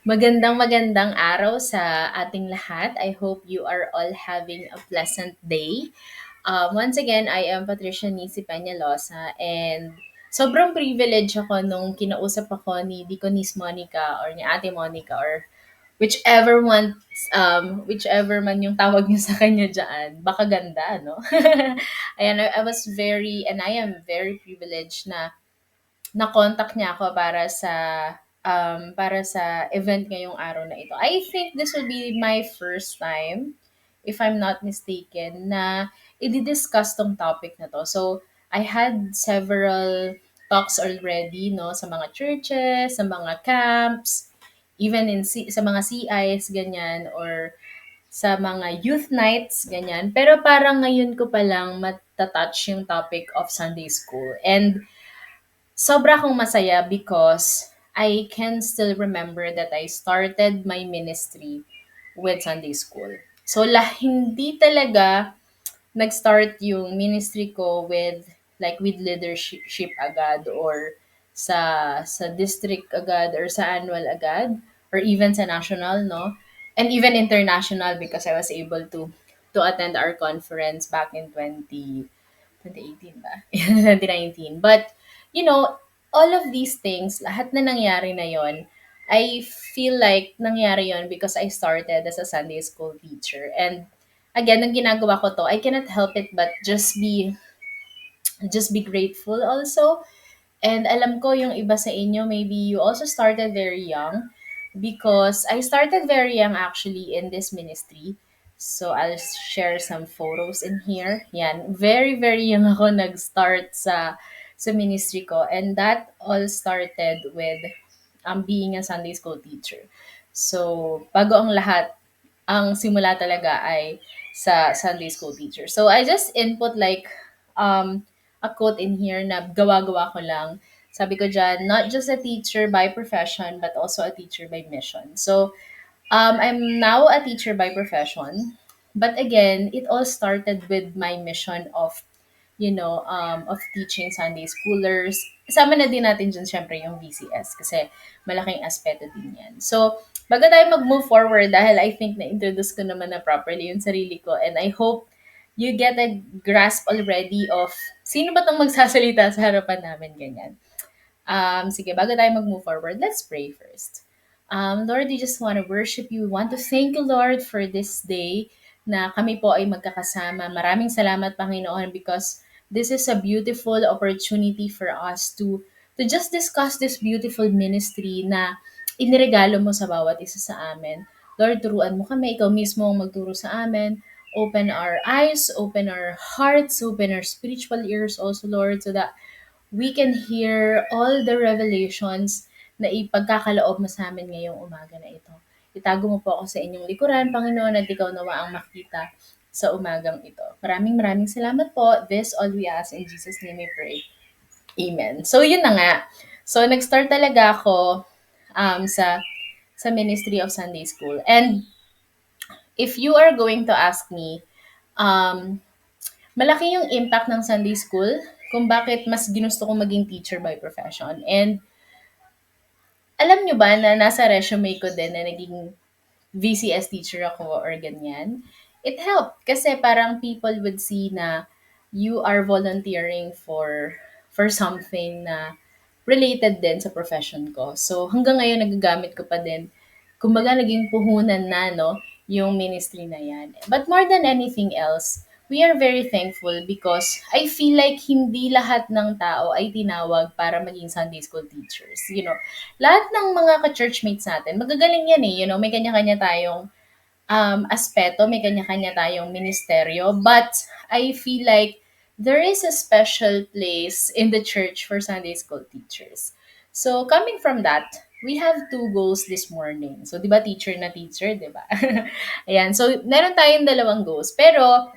Magandang magandang araw sa ating lahat. I hope you are all having a pleasant day. Once again, I am Patricia Nisi Peñalosa and sobrang privilege ako nung kinausap ako ni Deaconess Monica or ni Ate Monica or whichever man yung tawag niyo sa kanya dyan. Baka ganda, no? Ayan, I was very, and I am very privileged na na-contact niya ako para sa event ngayong araw na ito. I think this will be my first time, if I'm not mistaken, na i-discuss tong topic na to. So, I had several talks already, no, sa mga churches, sa mga camps, even sa mga CIs, ganyan, or sa mga youth nights, ganyan. Pero parang ngayon ko pa lang matatouch yung topic of Sunday school. And sobra akong masaya because I can still remember that I started my ministry with Sunday school. So, hindi talaga nag-start yung ministry ko with leadership agad or sa district agad or sa annual agad or even sa national, no? And even international because I was able to attend our conference back in 2018 ba? 2019. But, you know, all of these things, lahat na nangyari na yon, I feel like nangyari yon because I started as a Sunday school teacher. And again, ang ginagawa ko to, I cannot help it but just be grateful also. And alam ko yung iba sa inyo, maybe you also started very young because I started very young actually in this ministry. So I'll share some photos in here. Yan, very very young ako nag-start sa ministry ko, and that all started with being a Sunday school teacher. So, bago ang lahat, ang simula talaga ay sa Sunday school teacher. So, I just input like a quote in here na gawa-gawa ko lang. Sabi ko dyan, not just a teacher by profession, but also a teacher by mission. So, I'm now a teacher by profession. But again, it all started with my mission of teaching Sunday schoolers. Isama na din natin dyan syempre yung VCS kasi malaking aspeto din yan. So, bago tayo mag-move forward, dahil I think na-introduce ko naman na properly yung sarili ko, and I hope you get a grasp already of sino ba tong magsasalita sa harapan namin, ganyan. Sige, bago tayo mag-move forward, let's pray first. Lord, we just want to worship you. We want to thank you, Lord, for this day na kami po ay magkakasama. Maraming salamat, Panginoon, because this is a beautiful opportunity for us to just discuss this beautiful ministry na iniregalo mo sa bawat isa sa amin. Lord, turuan mo kami. Ikaw mismo ang magturo sa amin. Open our eyes, open our hearts, open our spiritual ears also, Lord, so that we can hear all the revelations na ipagkakaloob mo sa amin ngayong umaga na ito. Itago mo po ako sa inyong likuran, Panginoon, at ikaw nawa ang makita sa umagang ito. Maraming maraming salamat po. This all we ask in Jesus' name we pray. Amen. So, yun na nga. So, nag-start talaga ako sa Ministry of Sunday School. And if you are going to ask me, um, malaki yung impact ng Sunday School kung bakit mas ginusto kong maging teacher by profession. And alam nyo ba na nasa resume ko din na naging VCS teacher ako or ganyan? It helped kasi parang people would see na you are volunteering for something na related din sa profession ko. So hanggang ngayon nagagamit ko pa din. Kumbaga naging puhunan na, no, yung ministry na yan. But more than anything else, we are very thankful because I feel like hindi lahat ng tao ay tinawag para maging Sunday school teachers. Lahat ng mga ka-churchmates natin, magagaling yan eh. May kanya-kanya tayong aspeto, may kanya-kanya tayong ministeryo. But I feel like there is a special place in the church for Sunday school teachers. So coming from that, we have two goals this morning. So, di ba, teacher na teacher, di ba? Ayan. So, meron tayong dalawang goals. Pero,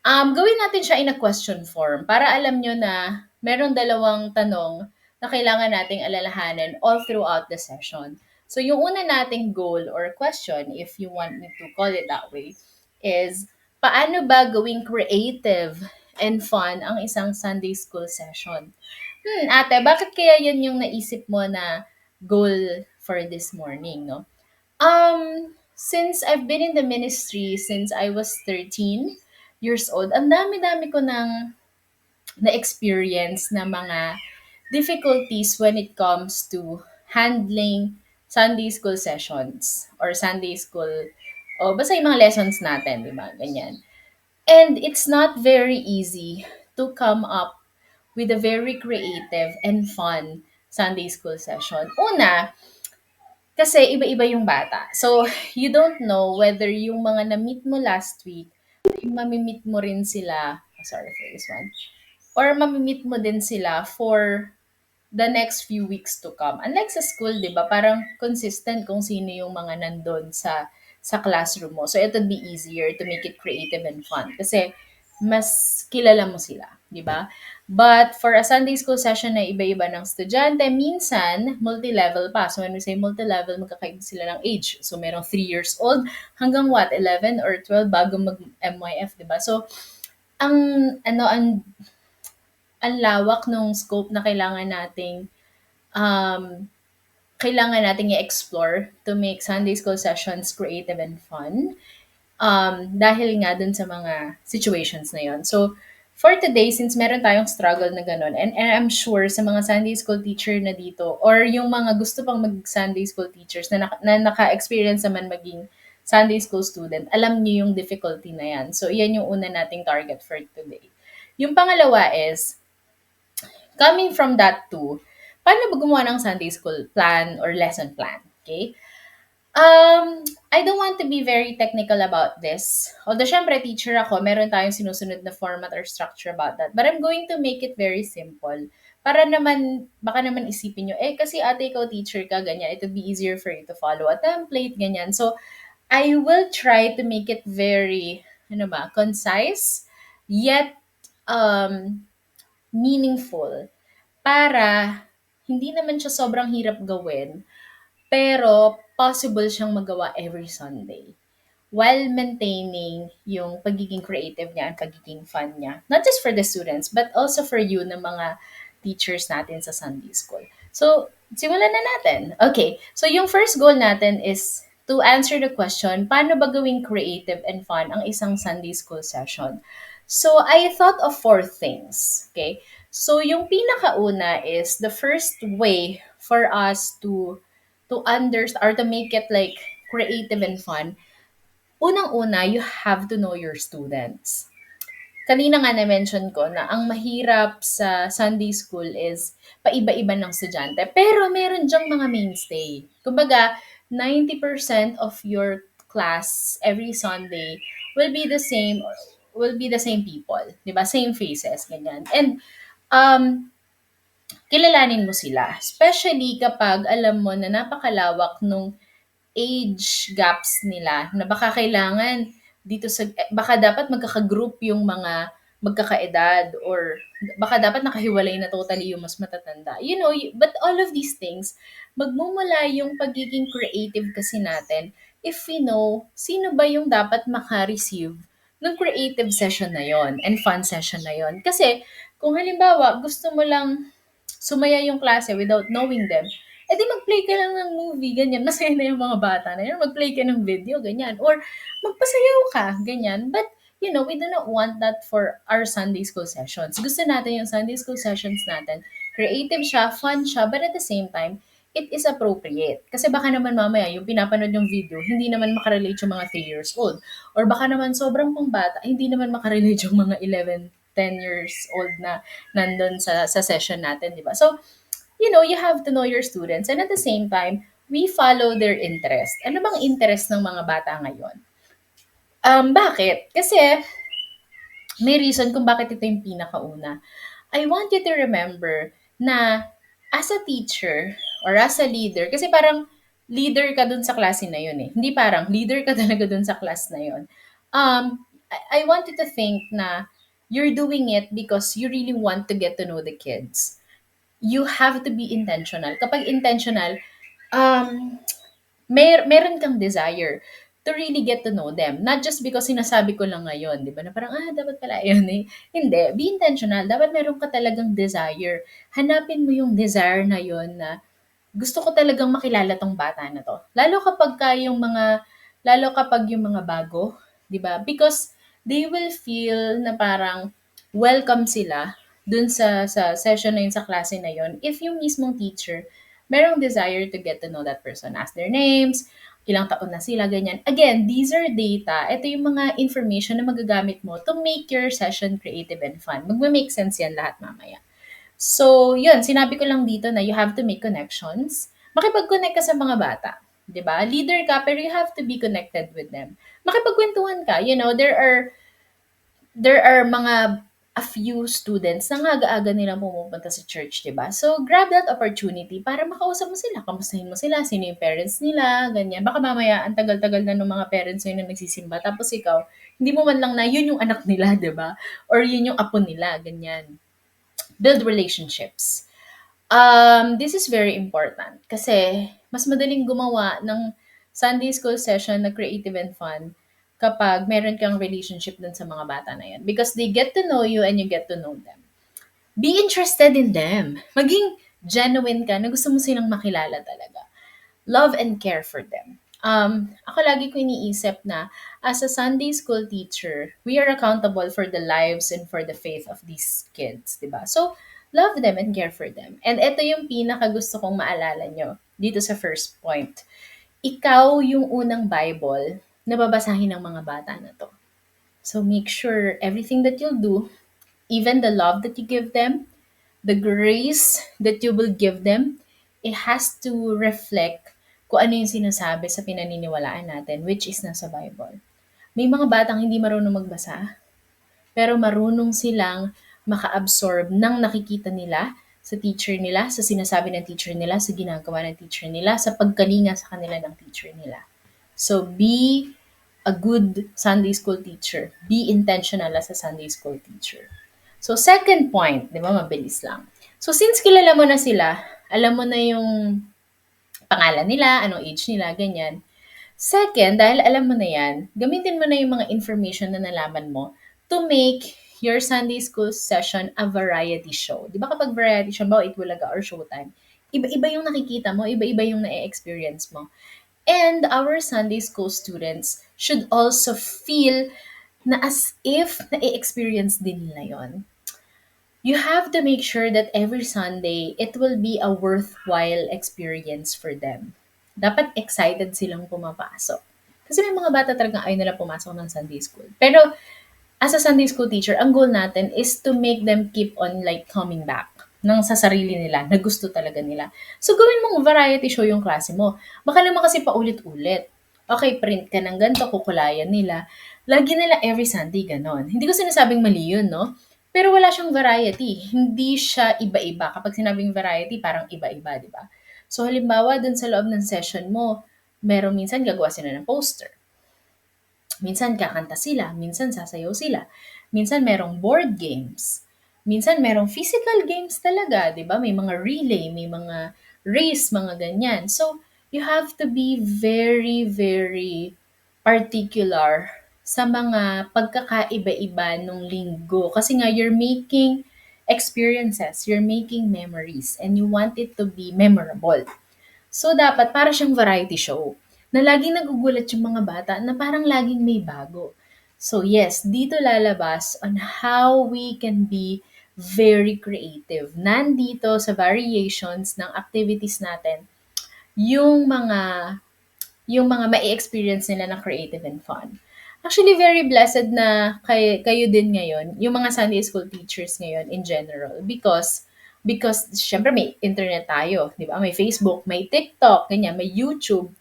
gawin natin siya in a question form para alam nyo na meron dalawang tanong na kailangan nating alalahanin all throughout the session. So, yung una nating goal or question, if you want me to call it that way, is paano ba gawing creative and fun ang isang Sunday school session? Ate, bakit kaya yun yung naisip mo na goal for this morning, no? Since I've been in the ministry since I was 13 years old, ang dami-dami ko ng na-experience na mga difficulties when it comes to handling Sunday school sessions or Sunday school o basta yung mga lessons natin, di ba? Ganyan. And it's not very easy to come up with a very creative and fun Sunday school session. Una, kasi iba-iba yung bata. So, you don't know whether yung mga na-meet mo last week, yung mamimit mo rin sila, sorry for this one, or mamimit mo din sila for the next few weeks to come. Unlike sa school, 'di ba, parang consistent kung sino yung mga nandun sa classroom mo. So it would be easier to make it creative and fun kasi mas kilala mo sila, 'di ba? But for a Sunday school session na iba-iba ng estudyante, minsan multi-level pa. So when we say multi-level, magkakaiba sila ng age. So merong 3 years old hanggang what, 11 or 12 bago mag-MYF, 'di ba? So ang ang lawak nung scope na um, kailangan nating i-explore to make Sunday school sessions creative and fun. Dahil nga dun sa mga situations na yon. So, for today, since meron tayong struggle na ganun, and I'm sure sa mga Sunday school teacher na dito, or yung mga gusto pang mag-Sunday school teachers na naka-experience naman maging Sunday school student, alam niyo yung difficulty na yan. So, iyan yung una nating target for today. Yung pangalawa is, coming from that too, paano ba gumawa ng Sunday school plan or lesson plan? Okay? I don't want to be very technical about this. Although, syempre, teacher ako, meron tayong sinusunod na format or structure about that. But I'm going to make it very simple. Para naman, baka naman isipin nyo, eh, kasi ate, ikaw teacher ka, ganyan. It would be easier for you to follow a template, ganyan. So, I will try to make it very, concise, yet meaningful para hindi naman siya sobrang hirap gawin, pero possible siyang magawa every Sunday while maintaining yung pagiging creative niya and pagiging fun niya. Not just for the students, but also for you na mga teachers natin sa Sunday school. So, simulan na natin. Okay, so yung first goal natin is to answer the question, paano ba gawing creative and fun ang isang Sunday school session? So, I thought of four things. Okay? So, yung pinakauna is the first way for us to understand or to make it like creative and fun. Unang-una, you have to know your students. Kanina nga na-mention ko na ang mahirap sa Sunday school is paiba-iba ng estudyante. Pero meron diyang mga mainstay. Kumbaga, 90% of your class every Sunday will be the same people, 'di ba? Same faces, ganyan. And um kilalanin mo sila, especially kapag alam mo na napakalawak nung age gaps nila na baka kailangan dito sa baka dapat magkaka-group yung mga magkakaedad or baka dapat nakahiwalay na totally yung mas matatanda. But all of these things, magmumula yung pagiging creative kasi natin if we know sino ba yung dapat maka-receive ng creative session na yon and fun session na yon. Kasi kung halimbawa gusto mo lang sumaya yung klase without knowing them, eh di mag-play ka lang ng movie, ganyan. Masaya na yung mga bata na yun. Mag-play ka ng video, ganyan. Or magpasayaw ka, ganyan. But, we do not want that for our Sunday school sessions. Gusto natin yung Sunday school sessions natin. Creative siya, fun siya, but at the same time, it is appropriate. Kasi baka naman mamaya, yung pinapanood yung video, hindi naman makarelate yung mga 3 years old. Or baka naman sobrang pangbata, hindi naman makarelate yung mga 11, 10 years old na nandun sa session natin, di ba? So, you have to know your students and at the same time, we follow their interest. Ano bang interest ng mga bata ngayon? Bakit? Kasi may reason kung bakit ito yung pinakauna. I want you to remember na as a teacher or as a leader, kasi parang leader ka dun sa klase na yun eh. Hindi parang, leader ka talaga dun sa class na yun. I want you to think na you're doing it because you really want to get to know the kids. You have to be intentional. Kapag intentional, um, meron kang desire to really get to know them. Not just because sinasabi ko lang ngayon, di ba? Na parang, dapat pala yun eh. Hindi. Be intentional. Dapat meron ka talagang desire. Hanapin mo yung desire na yun na gusto ko talagang makilala 'tong bata na 'to. Lalo kapag yung mga bago, 'di ba? Because they will feel na parang welcome sila dun sa session na yun, sa klase na yun, if yung mismong teacher merong desire to get to know that person, ask their names, ilang taon na sila, ganyan. Again, these are data. Ito yung mga information na magagamit mo to make your session creative and fun. Magme-make sense yan lahat mamaya. So, yun, sinabi ko lang dito na you have to make connections. Makipag-connect ka sa mga bata. 'Di ba? Leader ka, pero you have to be connected with them. Makipagkwentuhan ka. There are mga a few students na nga aga-aga nilang pumupunta sa church, 'di ba? So, grab that opportunity para makausap mo sila, kamustahin mo sila, sino yung parents nila, ganyan. Baka mamaya ang tagal-tagal na ng mga parents nyo na nagsisimba, tapos ikaw, hindi mo man lang na yun yung anak nila, 'di ba? Or yun yung apo nila, ganyan. Build relationships. This is very important kasi mas madaling gumawa ng Sunday school session na creative and fun kapag meron kang relationship dun sa mga bata na yun. Because they get to know you and you get to know them. Be interested in them. Maging genuine ka na gusto mo silang makilala talaga. Love and care for them. Ako lagi ko iniisip na as a Sunday school teacher, we are accountable for the lives and for the faith of these kids, di ba? So, love them and care for them. And ito yung pinaka gusto kong maalala nyo dito sa first point. Ikaw yung unang Bible na babasahin ng mga bata na to. So, make sure everything that you'll do, even the love that you give them, the grace that you will give them, it has to reflect kung ano yung sinasabi sa pinaniniwalaan natin, which is nasa Bible. May mga batang hindi marunong magbasa, pero marunong silang maka-absorb ng nakikita nila sa teacher nila, sa sinasabi ng teacher nila, sa ginagawa ng teacher nila, sa pagkalinga sa kanila ng teacher nila. So, be a good Sunday school teacher. Be intentional as a Sunday school teacher. So, second point, di ba, mabilis lang. So, since kilala mo na sila, alam mo na yung pangalan nila, anong age nila, ganyan. Second, dahil alam mo na yan, gamitin mo na yung mga information na nalaman mo to make your Sunday school session a variety show. Di ba kapag variety show, ba Itbulaga or Showtime, iba-iba yung nakikita mo, iba-iba yung na-experience mo. And our Sunday school students should also feel na as if na-experience din nila yon. You have to make sure that every Sunday, it will be a worthwhile experience for them. Dapat excited silang pumapasok. Kasi may mga bata talagang ayaw nila pumasok ng Sunday school. Pero as a Sunday school teacher, ang goal natin is to make them keep on like coming back ng sa sarili nila, na gusto talaga nila. So gawin mong variety show yung klase mo. Baka naman kasi paulit-ulit. Okay, print ka ng ganito, kukulayan nila. Lagi nila every Sunday ganon. Hindi ko sinasabing mali yun, no? Pero wala siyang variety. Hindi siya iba-iba. Kapag sinabing variety, parang iba-iba, di ba? So halimbawa, dun sa loob ng session mo, meron minsan gagawa sila ng poster. Minsan kakanta sila, minsan sasayaw sila. Minsan merong board games. Minsan merong physical games talaga, 'di ba? May mga relay, may mga race, mga ganyan. So, you have to be very, very particular sa mga pagkakaiba-iba nung linggo. Kasi nga, you're making experiences, you're making memories, and you want it to be memorable. So, dapat para siyang variety show na laging nagugulat yung mga bata na parang laging may bago. So, yes, dito lalabas on how we can be very creative. Nandito sa variations ng activities natin, yung mga mai-experience nila na creative and fun. Actually, very blessed na kayo din ngayon, yung mga Sunday school teachers ngayon in general, because syempre may internet tayo, di ba? May Facebook, may TikTok, ganyan, may YouTube,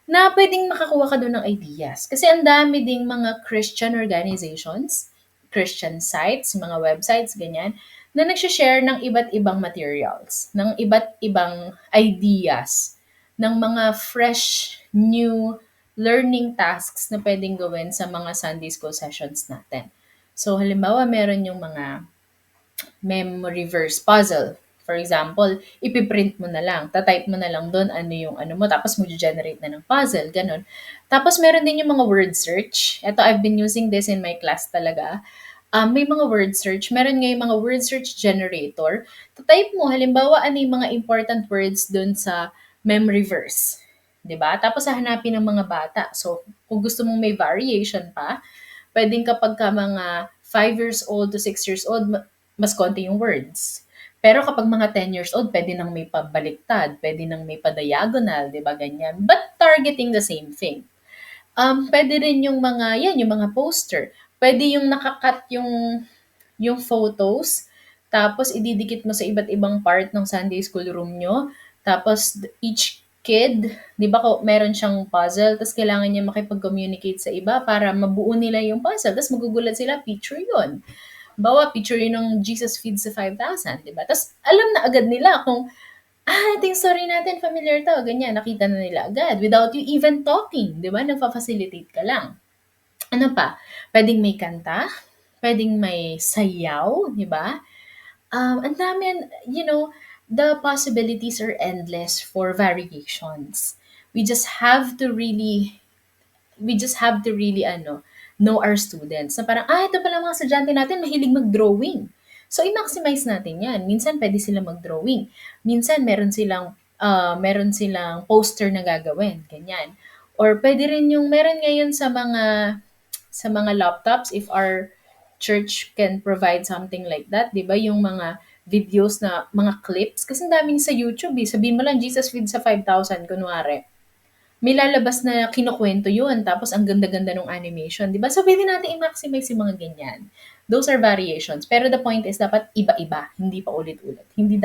na pwedeng makakuha ka doon ng ideas. Kasi ang dami ding mga Christian organizations, Christian sites, mga websites, ganyan, na nagsishare ng iba't ibang materials, ng iba't ibang ideas, ng mga fresh, new learning tasks na pwedeng gawin sa mga Sunday school sessions natin. So, halimbawa, meron yung mga memory verse puzzle. For example, ipiprint mo na lang, tatype mo na lang doon ano yung ano mo, tapos mo-generate na ng puzzle, ganun. Tapos meron din yung mga word search. Ito, I've been using this in my class talaga. may mga word search. Meron nga yung mga word search generator. To-type mo, halimbawa, ano yung mga important words dun sa memory verse. 'Di ba? Tapos hahanapin ng mga bata. So, kung gusto mong may variation pa, pwedeng kapag ka mga 5 years old to 6 years old, mas konti yung words. Pero kapag mga 10 years old, pwede nang may pabaliktad, pwede nang may pa-diagonal, 'di ba ganyan? But targeting the same thing. Puwede rin yung mga 'yan, yung mga poster. Puwede yung naka-cut yung photos, tapos ididikit mo sa iba't ibang part ng Sunday school room niyo. Tapos each kid, 'di ba meron siyang puzzle, ta's kailangan niya makipag-communicate sa iba para mabuo nila yung puzzle. Ta's magugulat sila, picture 'yun. Halimbawa, picture 'yun ng Jesus feeds the 5,000, 'di ba? Ta's alam na agad nila kung, ito yung story natin, familiar 'to, ganyan. Nakita na nila agad without you even talking, 'di ba? Nagfa-facilitate ka lang. Ano pa? Puwedeng may kanta, puwedeng may sayaw, 'di ba? Ang dami, the possibilities are endless for variations. We just have to really know our students na parang, ito pala mga estudyante natin mahilig mag-drawing. So, i-maximize natin yan. Minsan, pwede sila mag-drawing. Minsan, meron silang poster na gagawin. Ganyan. Or pwede rin yung, meron ngayon sa mga laptops, if our church can provide something like that, di ba? Yung mga videos na, mga clips. Kasi ang daming sa YouTube eh. Sabihin mo lang, Jesus feeds sa 5,000, kunwari, may lalabas na kinukuwento yun, tapos ang ganda-ganda ng animation, 'di ba? So, puwede natin i-maximize yung mga ganyan. Those are variations. Pero the point is dapat iba-iba, hindi pa ulit-ulit. Hindi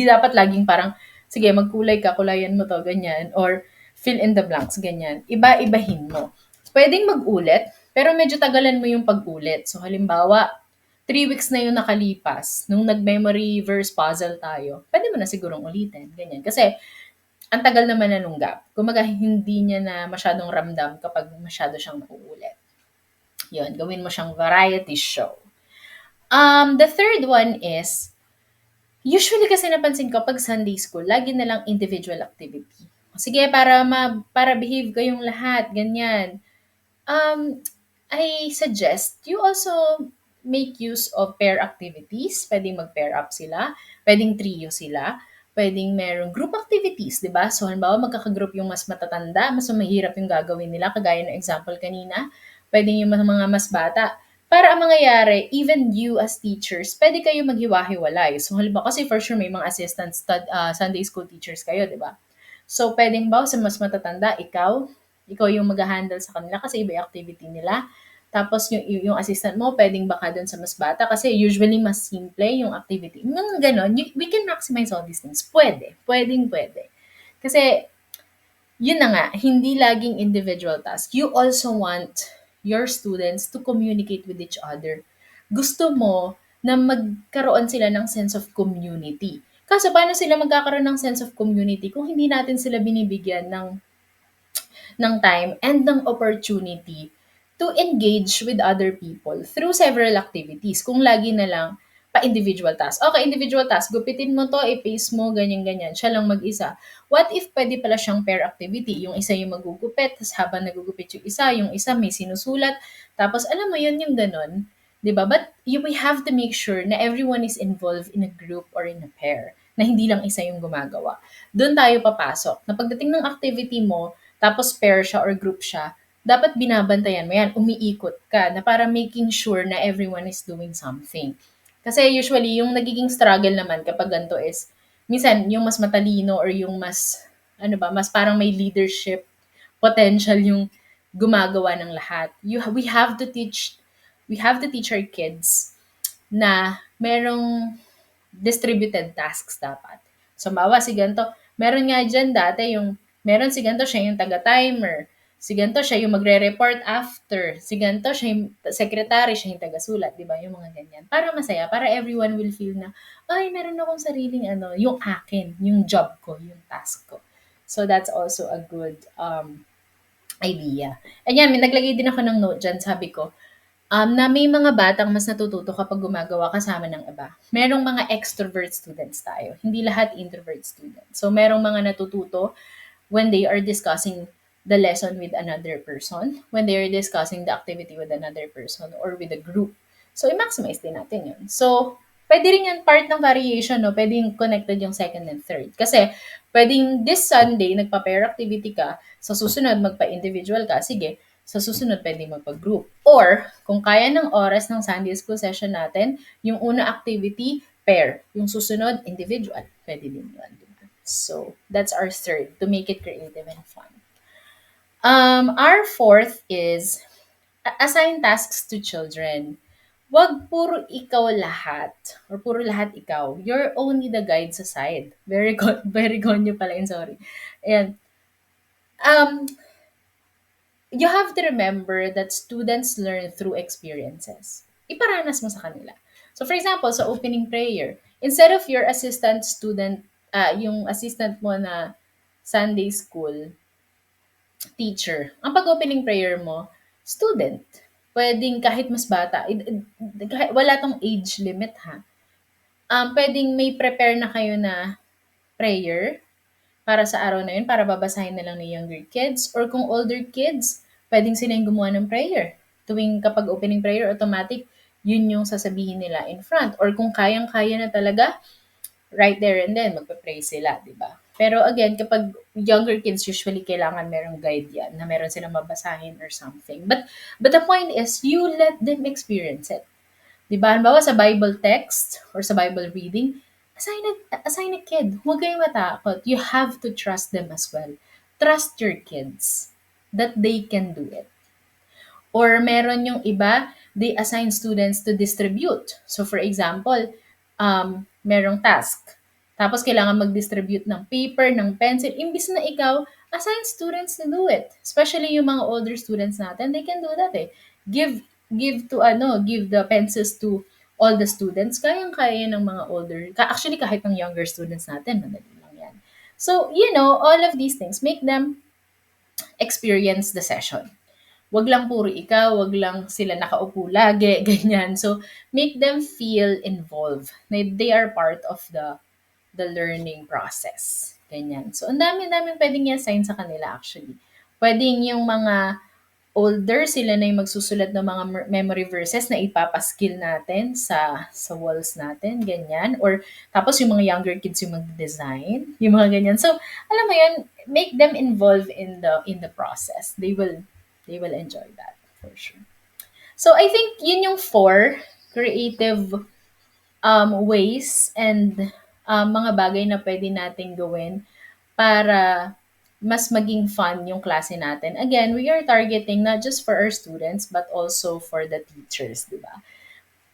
dapat laging parang, sige magkulay ka, kulayan mo 'to, ganyan, or fill in the blanks, ganyan. Iba-ibahin mo. Puwedeng mag-ulit, pero medyo tagalan mo yung pag-ulit. So, halimbawa, 3 weeks na yung nakalipas, nung nag-memory verse puzzle tayo, puwede mo na sigurong ulitin, ganyan. Kasi ang tagal naman na nung gap. Kumbaga hindi niya na masyadong ramdam kapag masyado siyang nauulit. Yun, gawin mo siyang variety show. The third one is, usually kasi napansin ko 'pag Sunday school, lagi na lang individual activity. Sige, para behave kayong lahat, ganyan. Um, I suggest you also make use of pair activities. Pwedeng mag-pair up sila, pwedeng trio sila, pwedeng merong group activities, 'di ba? So halimbawa magkaka-group yung mas matatanda, mas mahirap yung gagawin nila kagaya ng example kanina. Pwedeng yung mga mas bata. Para ang mangyayari, even you as teachers, pwede kayo maghiwa-hiwalay. So halimbawa, kasi for sure may mga assistant Sunday school teachers kayo, 'di ba? So pwedeng ba sa mas matatanda, ikaw yung mag-ha-handle sa kanila kasi iba yung activity nila. Tapos yung assistant mo, pwedeng baka dun sa mas bata kasi usually mas simple yung activity. Mga ganon, we can maximize all these things. Pwede. Kasi, yun na nga, hindi laging individual task. You also want your students to communicate with each other. Gusto mo na magkaroon sila ng sense of community. Kaso paano sila magkakaroon ng sense of community kung hindi natin sila binibigyan ng time and ng opportunity to engage with other people through several activities. Kung lagi na lang pa-individual task. Okay, individual task. Gupitin mo to, i-paste mo, ganyan-ganyan. Siya lang mag-isa. What if pwede pala siyang pair activity? Yung isa yung magugupit, tapos habang nagugupit yung isa may sinusulat. Tapos alam mo yun, yung ganon. 'Di ba? But we have to make sure na everyone is involved in a group or in a pair. Na hindi lang isa yung gumagawa. Doon tayo papasok. Na pagdating ng activity mo, tapos pair siya or group siya, dapat binabantayan mo yan, umiikot ka na para making sure na everyone is doing something. Kasi usually, yung nagiging struggle naman kapag ganito is, minsan, yung mas matalino or yung mas, mas parang may leadership potential yung gumagawa ng lahat. We have to teach our kids na merong distributed tasks dapat. So, mawa si ganito, meron nga dyan dati meron si ganito, siya yung taga-timer. Si ganito, siya yung magre-report after. Si ganito, siya yung secretary, siya yung taga-sulat. Di ba? Yung mga ganyan. Para masaya, para everyone will feel na, ay, meron akong sariling yung akin, yung job ko, yung task ko. So, that's also a good idea. Ayan, may naglagay din ako ng note dyan, sabi ko, na may mga batang mas natututo kapag gumagawa kasama ng iba. Merong mga extrovert students tayo, hindi lahat introvert students. So, merong mga natututo when they are discussing the lesson with another person, when they are discussing the activity with another person or with a group. So, i-maximize din natin yun. So, pwede rin yan part ng variation, no? Pwedeng connected yung second and third. Kasi, pwedeng this Sunday, nagpa-pair activity ka, sa susunod, magpa-individual ka, sige, sa susunod, pwedeng magpa-group. Or, kung kaya ng oras ng Sunday school session natin, yung una activity, pair. Yung susunod, individual. Pwede din yun. Diba? So, that's our third, to make it creative and fun. Our fourth is assign tasks to children. Wag puro ikaw lahat or puro lahat ikaw. You're only the guide sa side. Very good, very gonyo pala yun, sorry. And um, you have to remember that students learn through experiences. Iparanas mo sa kanila. So for example, sa opening prayer, instead of your assistant student, yung assistant mo na Sunday school, teacher, ang pag-opening prayer mo, student. Pwedeng kahit mas bata, wala tong age limit ha. Pwedeng may prepare na kayo na prayer para sa araw na yun, para babasahin na lang ni younger kids. Or kung older kids, pwedeng sila yung gumawa ng prayer. Tuwing kapag opening prayer, automatic, yun yung sasabihin nila in front. Or kung kayang-kaya na talaga, right there and then, magpa-pray sila, di ba? Pero again, kapag younger kids, usually kailangan merong guide yan, na meron silang mabasahin or something. But the point is, you let them experience it. Di ba? Halimbawa sa Bible text or sa Bible reading, assign a kid. Huwag kayong matakot. You have to trust them as well. Trust your kids that they can do it. Or meron yung iba, they assign students to distribute. So for example, merong task. Tapos kailangan mag-distribute ng paper, ng pencil. Imbis na ikaw, assign students to do it. Especially yung mga older students natin, they can do that eh. Give the pencils to all the students. Kayang-kaya ng mga older. Actually, kahit ng younger students natin, madali lang yan. So, all of these things, make them experience the session. Wag lang puro ikaw, wag lang sila nakaupo lagi, ganyan. So, make them feel involved. They are part of the learning process. Ganyan. So, ang dami-daming pwedeng i-assign sa kanila actually. Pwedeng yung mga older, sila na yung magsusulat ng mga memory verses na ipapaskill natin sa walls natin, ganyan. Or tapos yung mga younger kids yung mag-design, yung mga ganyan. So, alam mo yun, make them involved in the process. They will enjoy that for sure. So, I think yun yung four creative ways and mga bagay na pwede nating gawin para mas maging fun yung klase natin. Again, we are targeting not just for our students but also for the teachers, di ba?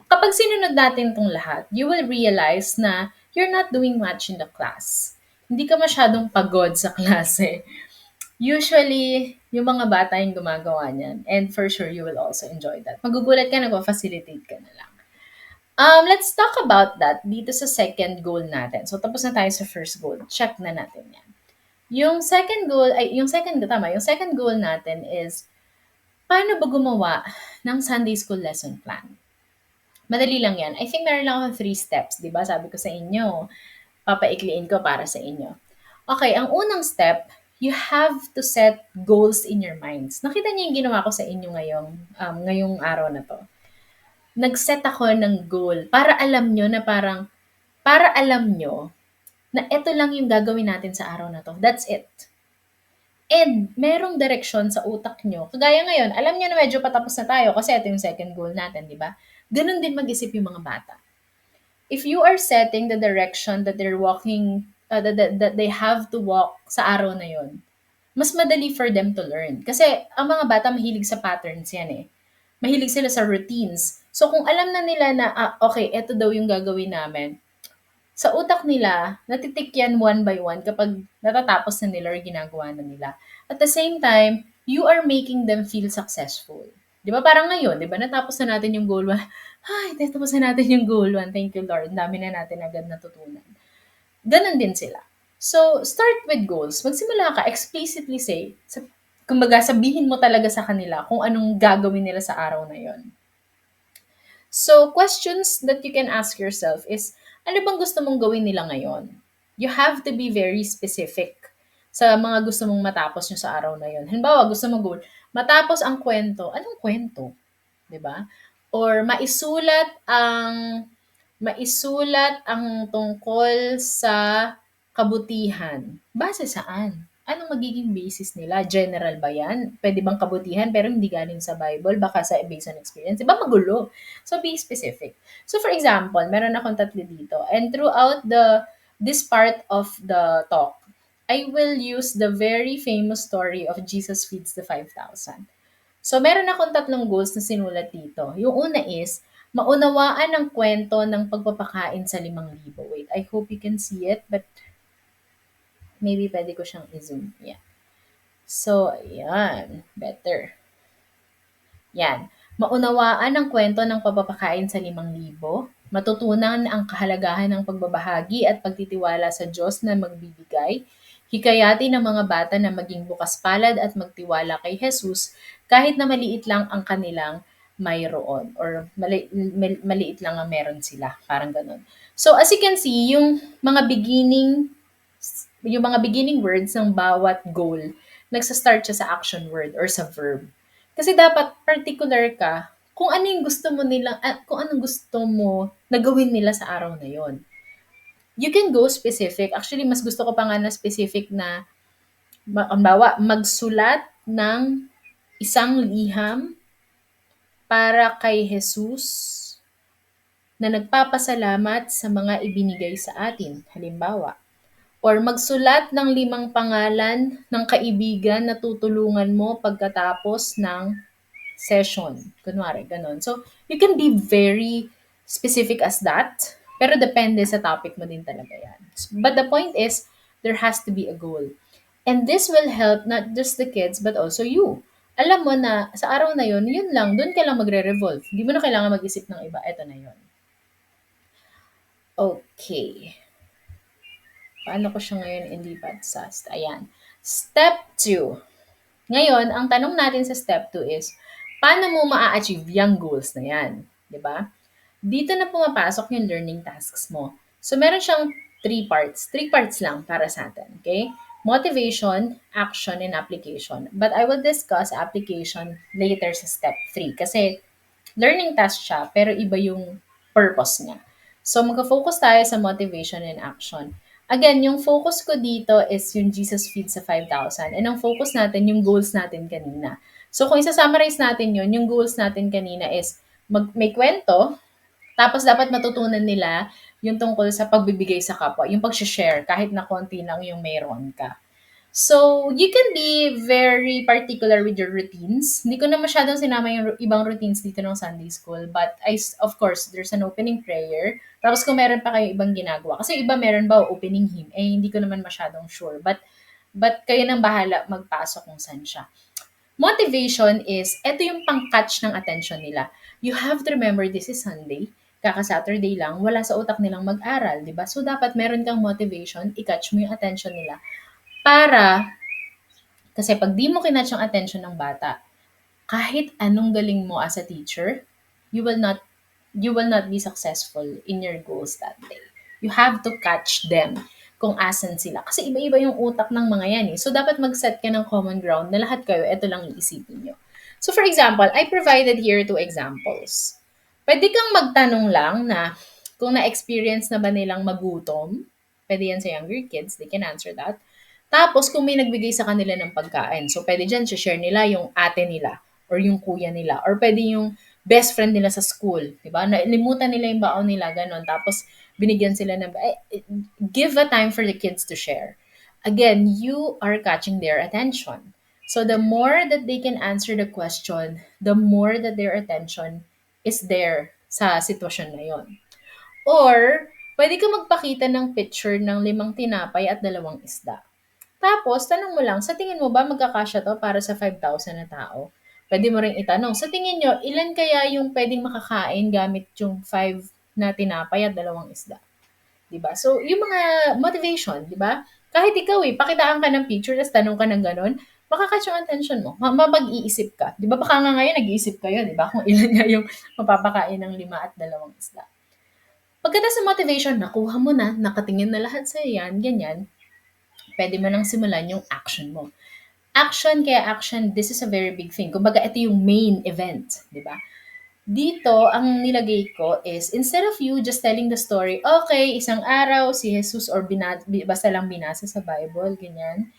Kapag sinunod natin tong lahat, you will realize na you're not doing much in the class. Hindi ka masyadong pagod sa klase. Usually, yung mga bata yung gumagawa niyan. And for sure, you will also enjoy that. Magugulat ka, nagpa-facilitate ka na lang. Let's talk about that dito sa second goal natin. So, tapos na tayo sa first goal. Check na natin yan. Yung second goal natin is, paano ba gumawa ng Sunday school lesson plan? Madali lang yan. I think meron lang ako 3 steps, di ba? Sabi ko sa inyo, papaikliin ko para sa inyo. Okay, ang unang step, you have to set goals in your minds. Nakita niyo yung ginawa ko sa inyo ngayong araw na to. Nag-set ako ng goal para alam nyo na ito lang yung gagawin natin sa araw na to. That's it. And merong direksyon sa utak nyo. Kagaya ngayon, alam nyo na medyo patapos na tayo kasi ito yung second goal natin, di ba? Ganun din mag-isip yung mga bata. If you are setting the direction that they're walking, that they have to walk sa araw na yon, mas madali for them to learn. Kasi ang mga bata mahilig sa patterns yan eh. Mahilig sila sa routines. So kung alam na nila na, okay, ito daw yung gagawin namin, sa utak nila, natitik yan one by one kapag natatapos na nila or ginagawa na nila. At the same time, you are making them feel successful. Di ba parang ngayon, di ba natapos na natin yung goal 1. Ay, natapos na natin yung goal 1. Thank you Lord. Dami na natin agad natutunan. Ganon din sila. So, start with goals. Magsimula ka, explicitly say, kumbaga sabihin mo talaga sa kanila kung anong gagawin nila sa araw na yon. So, questions that you can ask yourself is, ano bang gusto mong gawin nila ngayon? You have to be very specific sa mga gusto mong matapos nyo sa araw na yon. Halimbawa, gusto mo goal, matapos ang kwento. Anong kwento? 'Di ba? or maisulat ang tungkol sa kabutihan. Base saan? Anong magiging basis nila? General ba yan? Pwede bang kabutihan pero hindi galing sa Bible? Baka sa based on experience. Diba magulo? So, be specific. So, for example, meron akong tatlo dito. And throughout this part of the talk, I will use the very famous story of Jesus feeds the 5,000. So, meron akong tatlong goals na sinulat dito. Yung una is, maunawaan ang kwento ng pagpapakain sa 5,000. Wait, I hope you can see it, but maybe pwede ko siyang i-zoom. Yeah. So, ayan. Better. Yan. Maunawaan ang kwento ng pagpapakain sa 5,000, matutunan ang kahalagahan ng pagbabahagi at pagtitiwala sa Diyos na magbibigay, hikayatin ng mga bata na maging bukas palad at magtiwala kay Jesus kahit na maliit lang ang kanilang mayroon or maliit lang ang meron sila. Parang ganun. So as you can see, yung mga beginning words ng bawat goal, nagsa-start siya sa action word or sa verb. Kasi dapat particular ka kung ano yung gusto mo nila, kung anong gusto mo na gawin nila sa araw na yon. You can go specific. Actually, mas gusto ko pa nga na specific na, halimbawa, magsulat ng isang liham para kay Jesus na nagpapasalamat sa mga ibinigay sa atin. Halimbawa, or magsulat ng 5 pangalan ng kaibigan na tutulungan mo pagkatapos ng session. Kunwari, ganun. So, you can be very specific as that, pero depende sa topic mo din talaga yan. But the point is, there has to be a goal. And this will help not just the kids, but also you. Alam mo na sa araw na yun lang, dun ka lang magre-revolve. Hindi mo na kailangan mag-isip ng iba. Eto na yun. Okay. Paano ko siya ngayon ilipat sa ayan. Step 2. Ngayon, ang tanong natin sa step 2 is, paano mo maa-achieve yung goals na yan? 'Di ba? Dito na pumapasok yung learning tasks mo. So, meron siyang 3 parts. 3 parts lang para sa atin. Okay? Motivation, action, and application. But I will discuss application later sa step 3 kasi learning task siya, pero iba yung purpose niya. So, magka-focus tayo sa motivation and action. Again, yung focus ko dito is yung Jesus feeds sa 5,000. And ang focus natin, yung goals natin kanina. So, kung isa-summarize natin yun, yung goals natin kanina is may kwento, tapos dapat matutunan nila yung tungkol sa pagbibigay sa kapwa, yung pag-share, kahit na konti lang yung meron ka. So, you can be very particular with your routines. Hindi ko na masyadong sinama yung ibang routines dito ng Sunday School. But, of course, there's an opening prayer. Tapos kung meron pa kayo ibang ginagawa. Kasi iba meron ba opening hymn? Eh, hindi ko naman masyadong sure. But kayo nang bahala magpasok kung saan siya. Motivation is, eto yung pang-catch ng attention nila. You have to remember this is Sunday. Kaka-Saturday lang, wala sa utak nilang mag-aral, di ba? So, dapat meron kang motivation, i-catch mo yung attention nila para, kasi pag di mo kinatch yung attention ng bata, kahit anong galing mo as a teacher, you will not be successful in your goals that day. You have to catch them kung asan sila. Kasi iba-iba yung utak ng mga yan eh. So, dapat mag-set ka ng common ground na lahat kayo, ito lang iisipin nyo. So, for example, I provided here 2 examples. Pwede kang magtanong lang na kung na-experience na ba nilang magutom. Pwede yan sa younger kids. They can answer that. Tapos, kung may nagbigay sa kanila ng pagkain. So, pwede dyan, share nila yung ate nila or yung kuya nila or pwede yung best friend nila sa school. Diba? Nalimutan nila yung baon nila, ganon. Tapos, binigyan sila ng, give a time for the kids to share. Again, you are catching their attention. So, the more that they can answer the question, the more that their attention is there sa sitwasyon na yon. Or, pwede ka magpakita ng picture ng 5 tinapay at 2 isda. Tapos, tanong mo lang, sa tingin mo ba magkakasya to para sa 5,000 na tao? Pwede mo ring itanong, sa tingin nyo, ilan kaya yung pwedeng makakain gamit yung 5 na tinapay at 2 isda? Diba? So, yung mga motivation, diba? Kahit ikaw pakitaan ka ng picture, tapos tanong ka ng ganun, makakatch yung attention mo. Mapag-iisip ka. Diba? Baka nga ngayon nag-iisip kayo, diba? Kung ilan nga yung mapapakain ng 5 at 2 isda. Pagkatapos sa motivation, nakuha mo na, nakatingin na lahat sa yan, ganyan, pwede mo nang simulan yung action mo. Action, this is a very big thing. Kumbaga, ito yung main event, di ba? Dito, ang nilagay ko is, instead of you just telling the story, okay, isang araw si Jesus or basta lang binasa sa Bible, ganyan.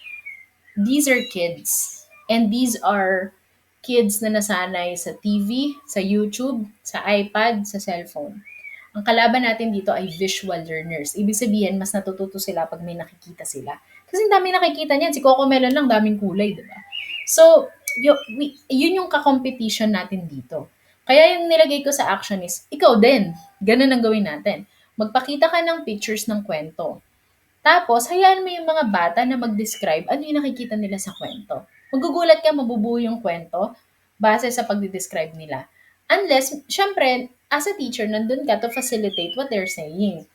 These are kids. And these are kids na nasanay sa TV, sa YouTube, sa iPad, sa cellphone. Ang kalaban natin dito ay visual learners. Ibig sabihin, mas natututo sila pag may nakikita sila. Kasi ang dami nakikita niyan. Si Coco Melon lang, daming kulay, di ba? So, yun yung kakompetition natin dito. Kaya yung nilagay ko sa action is, ikaw din. Ganun ang gawin natin. Magpakita ka ng pictures ng kwento. Tapos, hayaan mo yung mga bata na mag-describe ano yung nakikita nila sa kwento. Magugulat ka, mabubuo yung kwento base sa pagdi-describe nila. Unless, syempre, as a teacher, nandun ka to facilitate what they're saying.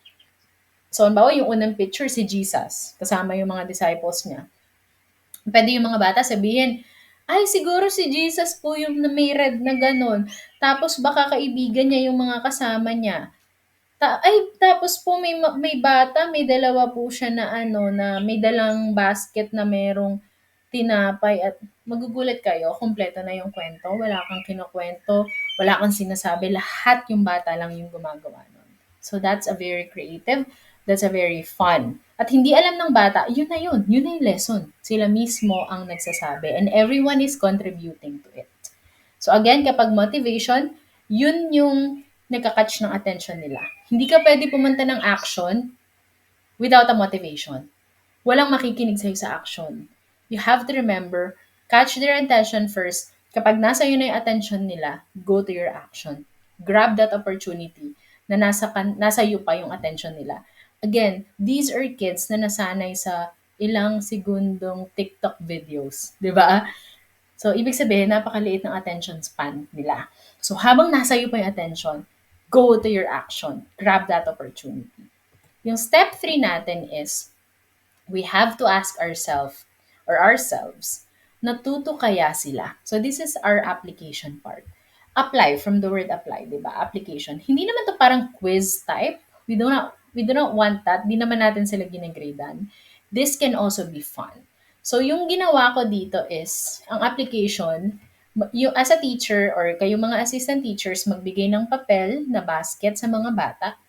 So, halimbawa, yung unang picture, si Jesus, kasama yung mga disciples niya. Pwede yung mga bata sabihin, ay, siguro si Jesus po yung na may red na ganun. Tapos, baka kaibigan niya yung mga kasama niya. Tapos po may bata, may dalawa po siya na ano, na may dalang basket na merong tinapay at magugulat kayo, kumpleto na yung kwento, wala kang kinukwento, wala kang sinasabi, lahat yung bata lang yung gumagawa nun. So that's a very creative, that's a very fun. At hindi alam ng bata, yun na yung lesson. Sila mismo ang nagsasabi and everyone is contributing to it. So again, kapag motivation, yun yung nagka-catch ng attention nila. Hindi ka pwede pumunta ng action without a motivation. Walang makikinig sa'yo sa action. You have to remember, catch their attention first. Kapag nasa iyo na yung attention nila, go to your action. Grab that opportunity na nasa iyo pa yung attention nila. Again, these are kids na nasanay sa ilang segundong TikTok videos. Di ba? So, ibig sabihin, napakaliit ng attention span nila. So, habang nasa iyo pa yung attention, go to your action. Grab that opportunity. Yung step 3 natin is, we have to ask ourselves, natuto kaya sila? So, this is our application part. Apply, from the word apply, di ba? Application. Hindi naman to parang quiz type. We do not want that. Di naman natin sila ginagradean. This can also be fun. So, yung ginawa ko dito is, ang application, yung as a teacher or kayong mga assistant teachers, magbigay ng papel na basket sa mga bata.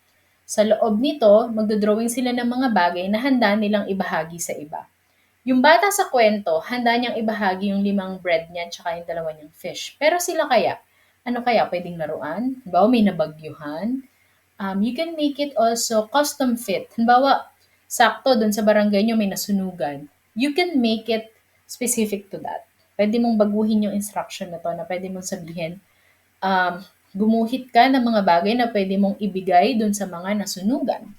Sa loob nito, magdodrawing sila ng mga bagay na handa nilang ibahagi sa iba. Yung bata sa kwento, handa niyang ibahagi yung 5 bread niya tsaka yung 2 niyang fish. Pero sila kaya, ano kaya pwedeng laruan? Halimbawa, may nabagyuhan. You can make it also custom fit. Halimbawa, sakto dun sa barangay niyo may nasunugan. You can make it specific to that. Pwede mong baguhin yung instruction na to na pwede mong sabihin, um, gumuhit ka ng mga bagay na pwede mong ibigay dun sa mga nasunugan.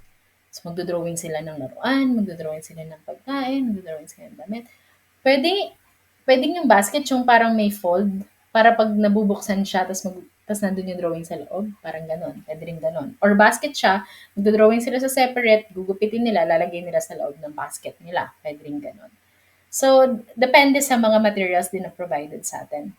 So, magdodrawing sila ng laruan, magdodrawing sila ng pagkain, magdodrawing sila ng damit. Pwede, pwedeng yung basket yung parang may fold para pag nabubuksan siya, tas nandun yung drawing sa loob. Parang ganon. Pwede rin ganon. Or basket siya, magdodrawing sila sa separate, gugupitin nila, lalagay nila sa loob ng basket nila. Pwede rin ganon. So, depende sa mga materials din na provided sa atin.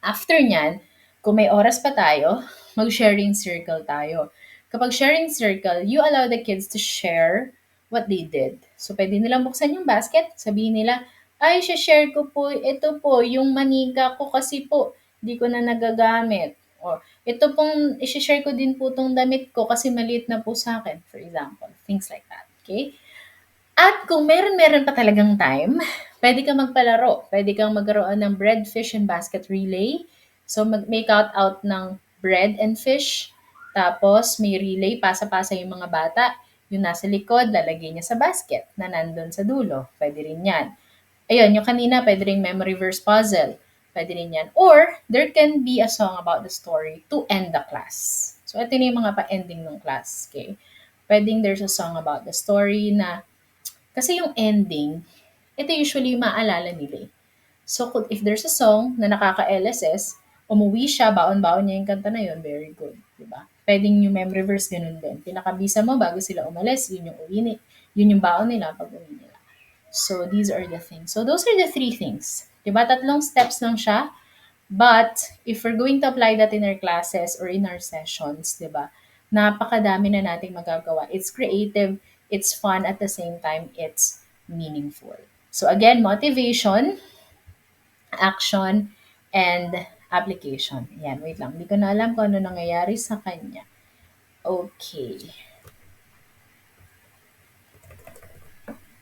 After nyan, kung may oras pa tayo, mag-sharing circle tayo. Kapag sharing circle, you allow the kids to share what they did. So, pwede nilang buksan yung basket, sabihin nila, ay, share ko po, ito po, yung manika ko kasi po, di ko na nagagamit. Or, ito pong, share ko din po tong damit ko kasi maliit na po sa akin, for example. Things like that. Okay? At kung meron pa talagang time, pwede kang magpalaro. Pwede kang magkaroon ng bread, fish, and basket relay. So, mag-make out ng bread and fish. Tapos, may relay, pasa-pasa yung mga bata. Yung nasa likod, lalagay niya sa basket na nandun sa dulo. Pwede rin yan. Ayun, yung kanina, pwede rin memory verse puzzle. Pwede rin yan. Or, there can be a song about the story to end the class. So, ito na yung mga pa-ending ng class. Okay? Pwedeng there's a song about the story na kasi yung ending, ito usually yung maalala nila eh. So, if there's a song na nakaka-LSS, umuwi siya, baon-baon niya yung kanta na yun, very good. Diba? Pwedeng yung memory verse, ganun din. Pinakabisa mo bago sila umalis, yun yung uwi yun yung baon nila pag uwi nila. So, these are the things. So, those are the 3 things. Diba? 3 steps lang siya. But, if we're going to apply that in our classes or in our sessions, diba? Napakadami na nating magagawa. It's creative, it's fun, at the same time, it's meaningful. So again, motivation, action, and application. Yan, wait lang. Hindi ko na alam kung ano nangyayari sa kanya. Okay.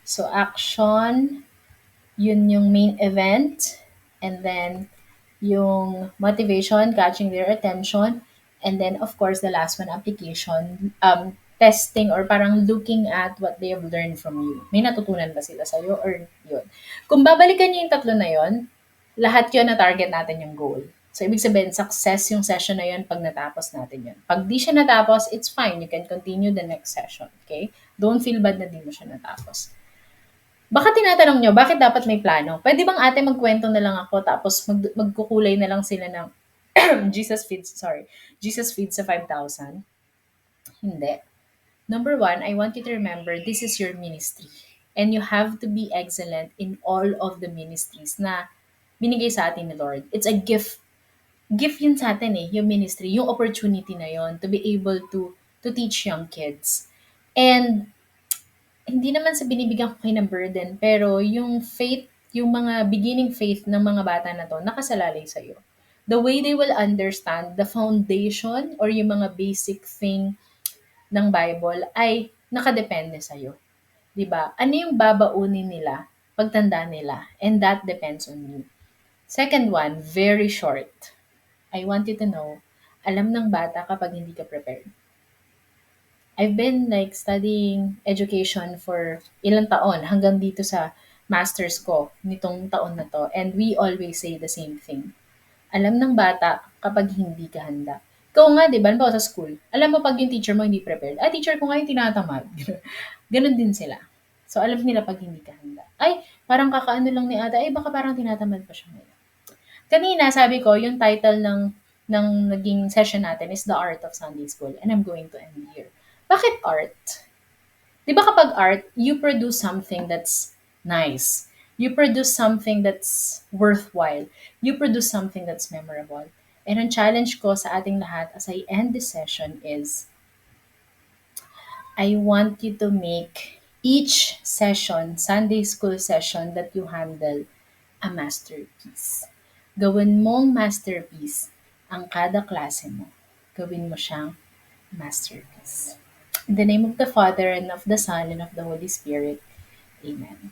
So, action, yun yung main event. And then, yung motivation, catching their attention. And then, of course, the last one, application, testing or parang looking at what they have learned from you. May natutunan ba sila sa'yo or yun? Kung babalikan niyo yung tatlo na yun, lahat yun na target natin yung goal. So, ibig sabihin, success yung session na yun pag natapos natin yun. Pag di siya natapos, it's fine. You can continue the next session. Okay? Don't feel bad na di mo siya natapos. Baka tinatanong nyo, bakit dapat may plano? Pwede bang ate magkwento na lang ako tapos magkukulay na lang sila ng Jesus feeds sa 5,000? Hindi. Number one, I want you to remember this is your ministry. And you have to be excellent in all of the ministries na binigay sa atin ni Lord. It's a gift. Gift yun sa atin eh, yung ministry, yung opportunity na yon to be able to teach young kids. And hindi naman sa binibigyan ko kayo ng burden, pero yung faith, yung mga beginning faith ng mga bata na to, nakasalalay sa'yo. The way they will understand the foundation or yung mga basic thing ng Bible ay nakadepende sa'yo. 'Di ba? Ano yung babaunin nila pagtanda nila? And that depends on you. Second one, very short. I want you to know, alam ng bata kapag hindi ka prepared. I've been like studying education for ilang taon hanggang dito sa masters ko nitong taon na to, and we always say the same thing. Alam ng bata kapag hindi ka handa. Ikaw nga, di ba, halimbawa sa school, alam mo pag yung teacher mo hindi prepared, teacher ko nga yung tinatamad. Ganon din sila. So, alam nila pag hindi ka handa. Ay, parang kakaano lang ni ata, ay baka parang tinatamad pa siya ngayon. Kanina, sabi ko, yung title ng naging session natin is The Art of Sunday School, and I'm going to end here. Bakit art? Di ba kapag art, you produce something that's nice. You produce something that's worthwhile. You produce something that's memorable. And ang challenge ko sa ating lahat as I end this session is, I want you to make each session, Sunday school session that you handle, a masterpiece. Gawin mong masterpiece ang kada klase mo. Gawin mo siyang masterpiece. In the name of the Father, and of the Son, and of the Holy Spirit. Amen.